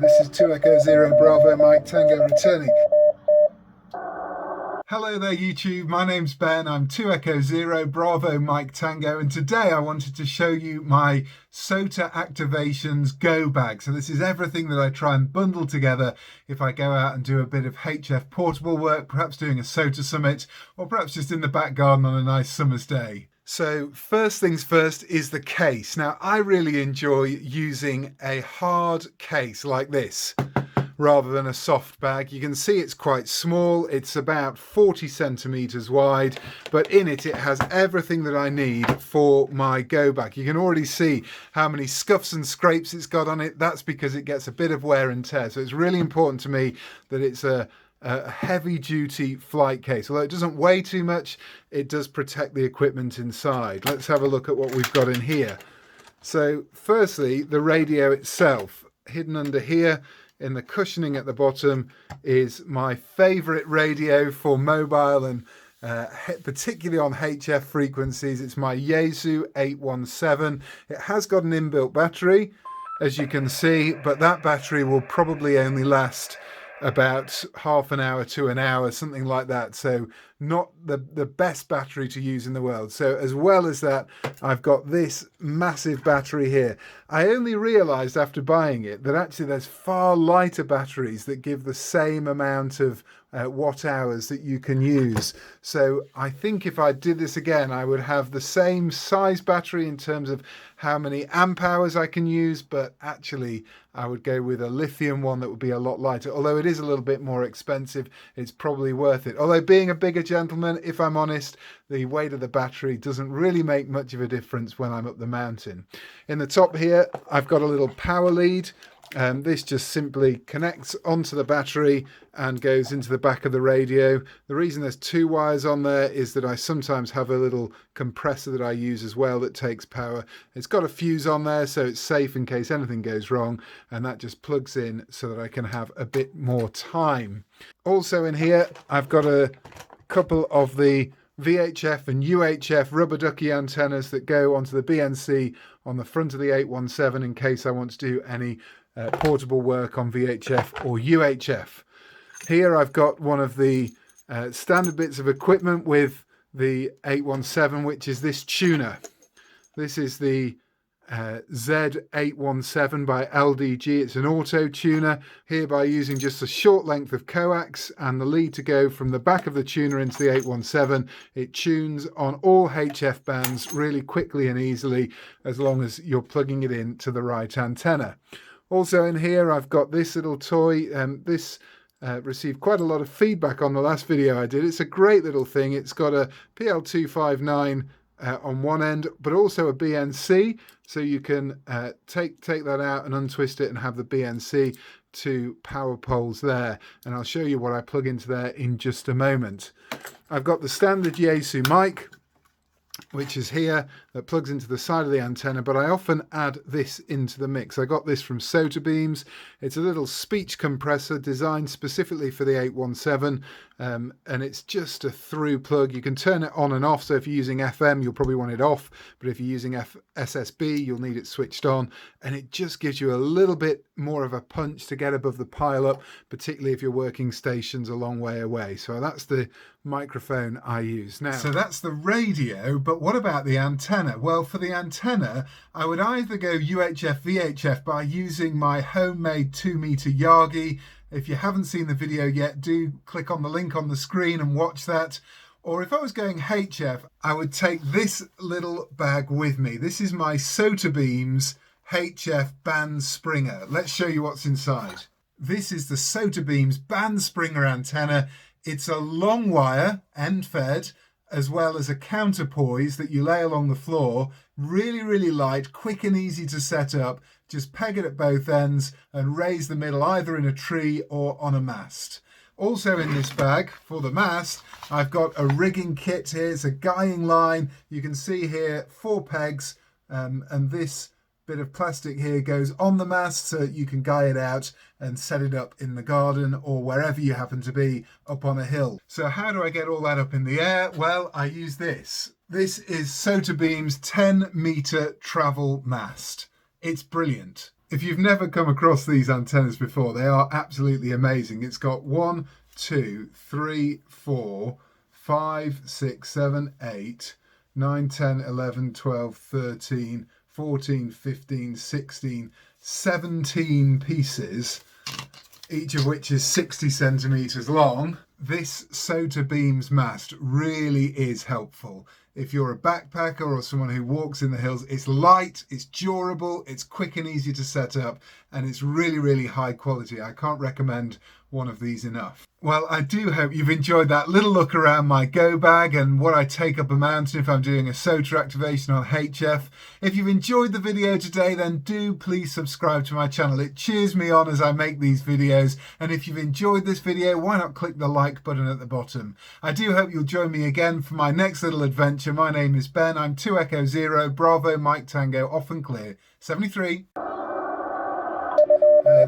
This is 2 Echo Zero Bravo Mike Tango returning. Hello there YouTube, my name's Ben, I'm 2 Echo Zero Bravo Mike Tango, and today I wanted to show you my SOTA Activations Go bag. So this is everything that I try and bundle together if I go out and do a bit of HF portable work, perhaps doing a SOTA summit, or perhaps just in the back garden on a nice summer's day. So first things first is the case. Now I really enjoy using a hard case like this rather than a soft bag. You can see it's quite small. It's about 40 centimeters wide, but in it, it has everything that I need for my go bag. You can already see how many scuffs and scrapes it's got on it. That's because it gets a bit of wear and tear. So it's really important to me that it's a heavy duty flight case. Although it doesn't weigh too much, it does protect the equipment inside. Let's have a look at what we've got in here. So firstly, the radio itself. Hidden under here in the cushioning at the bottom is my favorite radio for mobile and particularly on HF frequencies. It's my Z817. It has got an inbuilt battery, as you can see, but that battery will probably only last about half an hour to an hour, something like that. So not the best battery to use in the world. So as well as that, I've got this massive battery here. I only realized after buying it that actually there's far lighter batteries that give the same amount of watt hours that you can use. So I think if I did this again, I would have the same size battery in terms of how many amp hours I can use, but actually I would go with a lithium one that would be a lot lighter. Although it is a little bit more expensive, it's probably worth it. Although being a bigger gentleman, if I'm honest, the weight of the battery doesn't really make much of a difference when I'm up the mountain. In the top here, I've got a little power lead. This just simply connects onto the battery and goes into the back of the radio. The reason there's two wires on there is that I sometimes have a little compressor that I use as well that takes power. It's got a fuse on there, so it's safe in case anything goes wrong, and that just plugs in so that I can have a bit more time. Also in here, I've got a couple of the VHF and UHF rubber ducky antennas that go onto the BNC on the front of the 817 in case I want to do any portable work on VHF or UHF. Here I've got one of the standard bits of equipment with the 817, which is this tuner. This is the Z817 by LDG. It's an auto tuner. Hereby using just a short length of coax and the lead to go from the back of the tuner into the 817. It tunes on all HF bands really quickly and easily as long as you're plugging it in to the right antenna. Also in here I've got this little toy. This received quite a lot of feedback on the last video I did. It's a great little thing. It's got a PL259 on one end, but also a BNC, so you can take that out and untwist it and have the BNC to power poles there, and I'll show you what I plug into there in just a moment. I've got the standard Yaesu mic, which is here, that plugs into the side of the antenna, but I often add this into the mix. I got this from SOTABeams. It's a little speech compressor designed specifically for the 817, and it's just a through plug. You can turn it on and off, so if you're using FM, you'll probably want it off, but if you're using SSB, you'll need it switched on, and it just gives you a little bit more of a punch to get above the pile up, particularly if you're working stations a long way away. So that's the microphone I use now. So that's the radio, but what about the antenna? Well, for the antenna, I would either go UHF VHF by using my homemade 2-meter Yagi. If you haven't seen the video yet, do click on the link on the screen and watch that. Or if I was going HF, I would take this little bag with me. This is my SOTABeams HF band springer. Let's show you what's inside. This is the SOTABeams band springer antenna. It's a long wire, end fed, as well as a counterpoise that you lay along the floor. Really, really light, quick and easy to set up. Just peg it at both ends and raise the middle either in a tree or on a mast. Also in this bag for the mast, I've got a rigging kit here. It's a guying line. You can see here 4 pegs, and this bit of plastic here goes on the mast so that you can guy it out and set it up in the garden or wherever you happen to be up on a hill. So how do I get all that up in the air? Well, I use this. This is SOTABeams 10-meter travel mast. It's brilliant. If you've never come across these antennas before, they are absolutely amazing. It's got 1, 2, 3, 4, 5, 6, 7, 8, 9, 10, 11, 12, 13, 14, 15, 16, 17 pieces, each of which is 60 centimeters long. This SOTABeams mast really is helpful. If you're a backpacker or someone who walks in the hills, it's light, it's durable, it's quick and easy to set up, and it's really, really high quality. I can't recommend one of these enough. Well, I do hope you've enjoyed that little look around my go bag and what I take up a mountain if I'm doing a SOTA activation on HF. If you've enjoyed the video today, then do please subscribe to my channel. It cheers me on as I make these videos. And if you've enjoyed this video, why not click the like button at the bottom? I do hope you'll join me again for my next little adventure. My name is Ben. I'm 2 Echo Zero, Bravo, Mike Tango, off and clear, 73.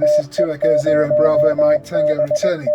This is 2 Echo Zero, Bravo, Mike Tango returning.